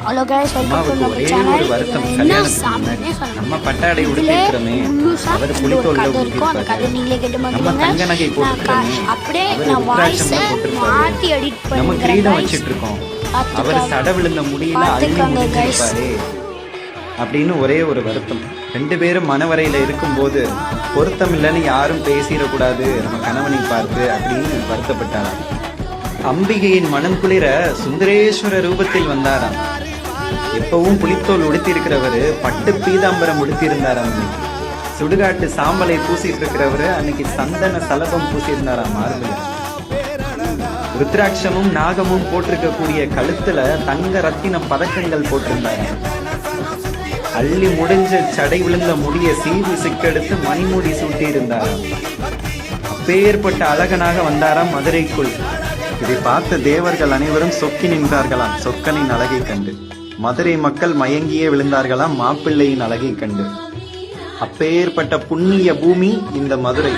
Hello guys welcome to நம்ம channel. நம்ம பட்டாடை உடுத்திக்கிறோமே அவர் புலித்தோல்ல இருக்கும். அந்த கதை நீங்களே கேட்டு பாருங்க. அப்படியே நான் வாய்ஸ் மாத்தி எடிட் பண்ணி நம்ம கிரீடம் வச்சிட்டு இருக்கோம். அவர் சட விழுந்த முடியல அழுங்க गाइस அப்படின்னு ஒரே ஒரு வருத்தம். ரெண்டு பேரும் மனவரையில இருக்கும்போது பொருத்தம் இல்லைன்னு யாரும் பேசிடக்கூடாது நம்ம கணவனை பார்த்து அப்படின்னு வருத்தப்பட்டாராம். அம்பிகையின் மனம் குளிர சுந்தரேஸ்வர ரூபத்தில் வந்தாராம். எப்பவும் புலித்தோல் உடுத்திருக்கிறவரு பட்டு பீதாம்பரம் உடுத்திருந்தாராம். சுடுகாட்டு சாம்பலை பூசிட்டு இருக்கிறவரு அன்னைக்கு சந்தன சலபம் பூசியிருந்தாராம் மார்பில். ருத்ராட்சமும் நாகமும் போட்டிருக்கக்கூடிய கழுத்துல தங்க ரத்தின பதக்கங்கள் போட்டிருந்தாராம். அள்ளி முடிஞ்ச சடை விழுந்த முடிய சீவு சிக்கெடுத்து மணிமுடி சூட்டி இருந்தாராம். அப்பேற்பட்ட அழகனாக வந்தாராம் மதுரைக்குள். இதை பார்த்த தேவர்கள் அனைவரும் சொக்கி நின்றார்களாம் சொக்கனின் அழகை கண்டு. மதுரை மக்கள் மயங்கியே விழுந்தார்களாம் மாப்பிள்ளையின் அழகை கண்டு. அப்பேற்பட்ட புண்ணிய பூமி இந்த மதுரை.